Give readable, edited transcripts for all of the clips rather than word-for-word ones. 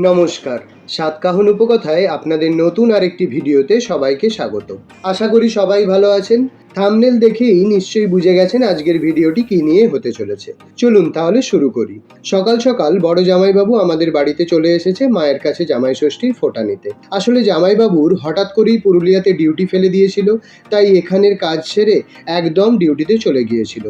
নমস্কার, সাতকাহন উপকথায় আপনাদের নতুন আরেকটি ভিডিওতে সবাইকে স্বাগত। আশা করি সবাই ভালো আছেন। থাম্বনেল দেখেই নিশ্চয়ই বুঝে গেছেন আজকের ভিডিওটি কী নিয়ে হতে চলেছে। চলুন তাহলে শুরু করি। সকাল সকাল বড় জামাইবাবু আমাদের বাড়িতে চলে এসেছে মায়ের কাছে জামাই ষষ্ঠীর ফোঁটা নিতে। আসলে জামাইবাবুর হঠাৎ করেই পুরুলিয়াতে ডিউটি ফেলে দিয়েছিল, তাই এখানের কাজ সেরে একদম ডিউটিতে চলে গিয়েছিল।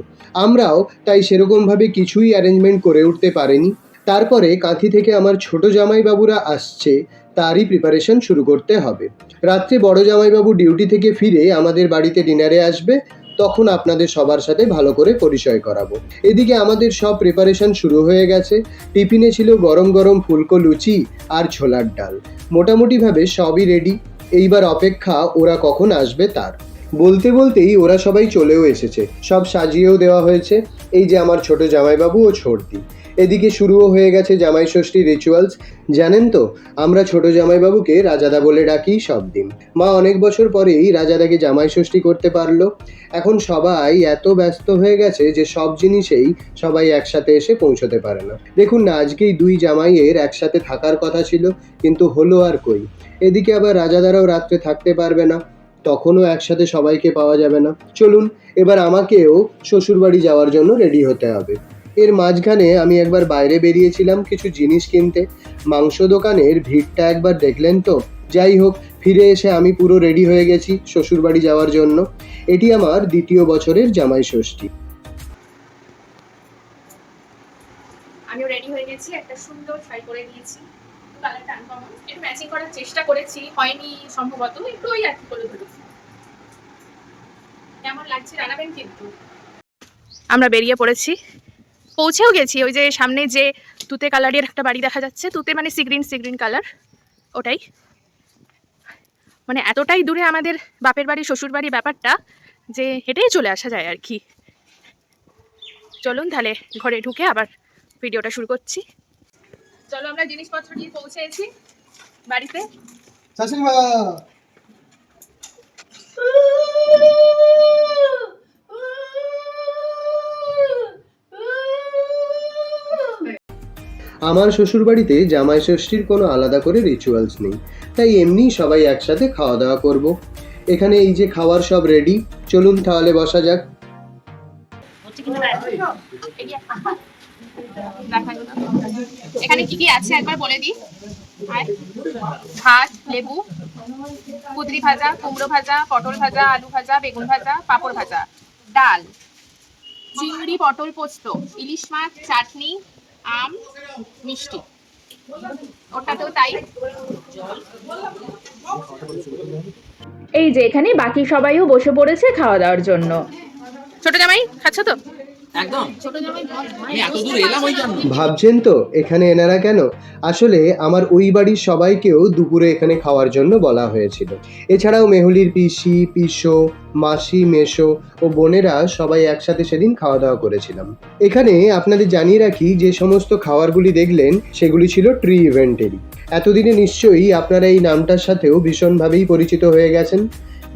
আমরাও তাই সেরকমভাবে কিছুই অ্যারেঞ্জমেন্ট করে উঠতে পারিনি। তারপরে কাঁথি থেকে আমার ছোট জামাইবাবুরা আসছে, তারই প্রিপারেশন শুরু করতে হবে। রাত্রে বড় জামাইবাবু ডিউটি থেকে ফিরে আমাদের বাড়িতে ডিনারে আসবে, তখন আপনাদের সবার সাথে ভালো করে পরিচয় করাবো। এদিকে আমাদের সব প্রিপারেশন শুরু হয়ে গেছে। টিফিনে ছিল গরম গরম ফুলকো লুচি আর ছোলার ডাল। মোটামুটিভাবে সবই রেডি। এইবার অপেক্ষা ওরা কখন আসবে তার। বলতে বলতেই ওরা সবাই চলেও এসেছে, সব সাজিয়েও দেওয়া হয়েছে। এই যে আমার ছোট জামাইবাবু ও ছোটদি। এদিকে শুরুও হয়ে গেছে জামাই ষষ্ঠী রিচুয়ালস। জানেন তো, আমরা ছোট জামাইবাবুকে রাজাদা বলে ডাকি সব দিন। মা অনেক বছর পরেই রাজাদাকে জামাই ষষ্ঠী করতে পারলো। এখন সবাই এত ব্যস্ত হয়ে গেছে যে সব জিনিসেই সবাই একসাথে এসে পৌঁছতে পারে না। দেখুন না, আজকেই দুই জামাইয়ের একসাথে থাকার কথা ছিল, কিন্তু হলো আর কই। এদিকে আবার রাজাদারাও রাত্রে থাকতে পারবে না, তখনও একসাথে সবাইকে পাওয়া যাবে না। চলুন, এবার আমাকেও শ্বশুরবাড়ি যাওয়ার জন্য রেডি হতে হবে। এর মাঝখানে আমি একবার বাইরে বেরিয়েছিলাম কিছু জিনিস কিনতে। মাংস দোকানের ভিড়টা একবার দেখলেন তো? যাই হোক, ফিরে এসে আমি পুরো রেডি হয়ে গেছি শ্বশুরবাড়ি যাওয়ার জন্য। এটি আমার দ্বিতীয় বছরের জামাই ষষ্ঠী। আমিও রেডি হয়ে গেছি, একটা সুন্দর শাড়ি পরে নিয়েছি। কালারটা আনকমন, একটু ম্যাচিং করার চেষ্টা করেছি, হয়নি সম্ভবত, একটু ওই আর কি করে ধরেছি। কেমন লাগছে জানাবেন কিন্তু। আমরা বেরিয়ে পড়েছি, পৌঁছেও গেছি। ওই যে সামনে যে তুতে কালারের একটা বাড়ি দেখা যাচ্ছে, তুতে মানে সিগ্রিন কালার, ওটাই। মানে এতটাই দূরে আমাদের বাপের বাড়ি শ্বশুর বাড়ি ব্যাপারটা যে হেঁটেই চলে আসা যায় আর কি। চলুন তাহলে ঘরে ঢুকে আবার ভিডিওটা শুরু করছি। চলো, আমরা জিনিসপত্র নিয়ে পৌঁছেছি বাড়িতে। আমার শ্বশুরবাড়িতে জামাই ষষ্ঠীর কোনো আলাদা করে রিচুয়ালস নেই, তাই এমনি সবাই একসাথে খাওয়া দাওয়া করব। এখানে এই যে খাওয়ার সব রেডি, চলুন তাহলে বসা যাক। এখানে কি কি আছে একবার বলে দিই। ভাত, লেবু, কুদরি ভাজা, কুমড়ো ভাজা, পটল ভাজা, আলু ভাজা, বেগুন ভাজা, পাঁপড় ভাজা, ডাল, চিংড়ি পটল পোস্ত, ইলিশ মাছ, চাটনি, আম, মিষ্টি। ওটাতেও তাই। এই যে এখানে বাকি সবাইও বসে পড়েছে খাওয়া দাওয়ার জন্য। ছোট জামাই খাচ্ছ তো? একদম। ছোট জামাই আমি এত দূর এলাম ওই জন্য। ভাবছেন তো এখানে এনারা কেন? আসলে আমার ওই বাড়ির সবাইকেও দুপুরে এখানে খাওয়ার জন্য বলা হয়েছিল। এছাড়াও মেহুলির পিসি, পিসো, মাসি, মেসো ও বোনেরা সবাই একসাথে সেদিন খাওয়া দাওয়া করেছিলাম। এখানে আপনাদের জানিয়ে রাখি, যে সমস্ত খাবারগুলি দেখলেন সেগুলি ছিল ট্রি ইভেন্টেরই। এতদিনে নিশ্চয়ই আপনারা এই নামটার সাথেও ভীষণভাবেই পরিচিত হয়ে গেছেন।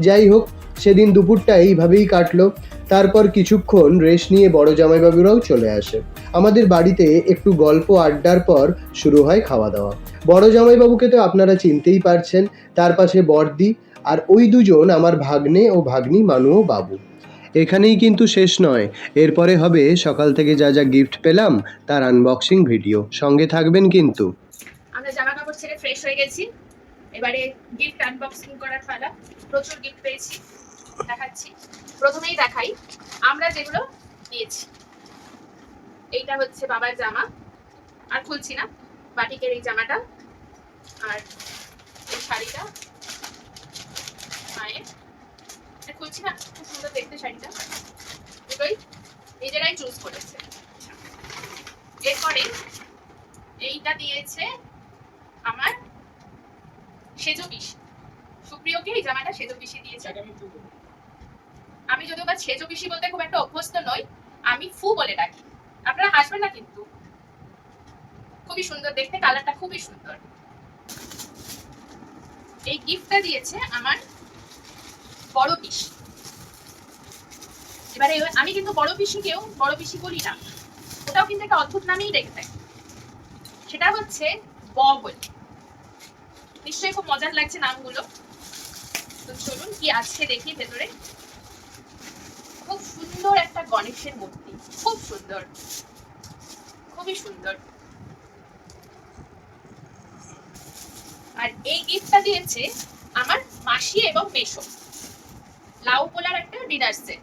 যাই হোক, সেদিন দুপুরটা এইভাবেই কাটলো। তারপর কিছুক্ষণ রেস্ট নিয়ে বড় জামাইবাবুরাও চলে আসে। আমাদের বাড়িতে একটু গল্প আড্ডার পর শুরু হয় খাওয়া দাওয়া। বড় জামাইবাবুকে তো আপনারা চিনতেই পারছেন, তার পাশে বড়দি, আর ওই দুজন আমার ভাগ্নে ও ভাগ্নি মানু ও বাবু। এখানেই কিন্তু শেষ নয়, এরপরে হবে সকাল থেকে যা যা গিফট পেলাম তার আনবক্সিং ভিডিও। সঙ্গে থাকবেন কিন্তু। আমরা জামা কাপড় ছেড়ে ফ্রেশ হয়ে গেছি, এবারে গিফট আনবক্সিং করার পালা। প্রচুর গিফট পেয়েছি, দেখাচ্ছি। প্রথমেই দেখাই আমরা যেগুলো দিয়েছি। এইটা হচ্ছে বাবার জামা, আর খুলছি না, বাটিকের এই জামাটা, আর এই শাড়িটা মায়ের, খুলছি না, খুব সুন্দর দেখতে শাড়িটা। দুটোই নিজেরাই চুজ করেছে। এরপরে এইটা দিয়েছে আমার সেজো পিসি। সুপ্রিয়কে এই জামাটা সেজো পিসি দিয়েছে। আমি যদিও বা সেজো পিসি বলতে খুব একটা অভ্যস্ত নই, আমি ফু বলে ডাকি। আপনারা হাসবেন না কিন্তু, খুবই সুন্দর দেখতে, কালারটা খুবই সুন্দর। এই গিফটটা দিয়েছে আমার বড় পিসি। এবারে আমি কিন্তু বড় পিসিকেও বড় পিসি বলি না, ওটাও কিন্তু একটা অদ্ভুত নামেই রেখে দেয়। সেটা হচ্ছে বলি। নিশ্চয়ই খুব মজার লাগছে নামগুলো। তো চলুন কি আছে দেখি ভেতরে। খুব সুন্দর একটা গণেশের মূর্তি, খুব সুন্দর, খুবই সুন্দর। আর এই গিফটটা দিয়েছে আমার মাসি এবং মেশো, লাউ পোলার একটা ডিনার সেট।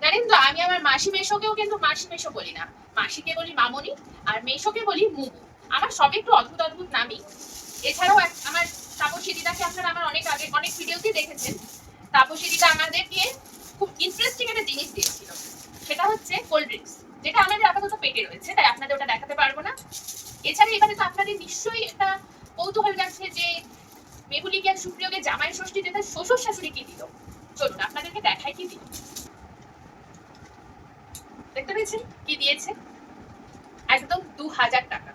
জানেন তো আমি আমার মাসি মেশোকেও কিন্তু মাসি মেশো বলি না, মাসিকে বলি মামনি আর মেশোকে বলি মুমু। আমার সব একটু অদ্ভুত অদ্ভুত নামই। এছাড়াও আমার তাপসী দিদাকে আপনারা আমার অনেক আগে অনেক ভিডিওতেই দেখেছেন। তাপসী দিদা আমাদেরকে খুব ইন্টারেস্টিং একটা জিনিস দিয়েছিল, সেটা হচ্ছে কোল্ড ড্রিঙ্কস, যেটা আমাদের আপাতত পেটে রয়েছে, তাই আপনাদের ওটা দেখাতে পারবো না। এছাড়া এবারে তো আপনাদের নিশ্চয়ই একটা কৌতূহল যাচ্ছে যে মেহুলিকে আর সুপ্রিয়কে জামাই ষষ্ঠীতে তার শ্বশুর শাশুড়ি কি দিল। চলুন আপনাদেরকে দেখাই কি দিল। দেখতে পেয়েছেন কি দিয়েছে? একদম 2000 টাকা।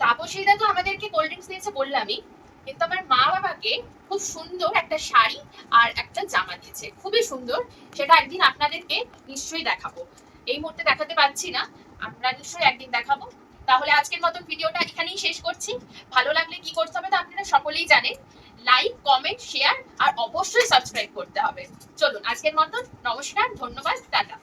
তাপসীদা তো আমাদেরকে কোল্ড ড্রিঙ্কস দিয়েছে বললামই, কিন্তু আমার মা বাবাকে খুব সুন্দর একটা শাড়ি আর একটা জামা দিয়েছে, খুবই সুন্দর। সেটা একদিন আপনাদেরকে নিশ্চয়ই দেখাবো, এই মুহূর্তে দেখাতে পারছি না, আমরা নিশ্চয়ই একদিন দেখাবো। তাহলে আজকের মতন ভিডিওটা এখানেই শেষ করছি। ভালো লাগলে কি করতে হবে তা আপনারা সকলেই জানেন, লাইক, কমেন্ট, শেয়ার আর অবশ্যই সাবস্ক্রাইব করতে হবে। চলুন আজকের মতন নমস্কার, ধন্যবাদ, টাটা।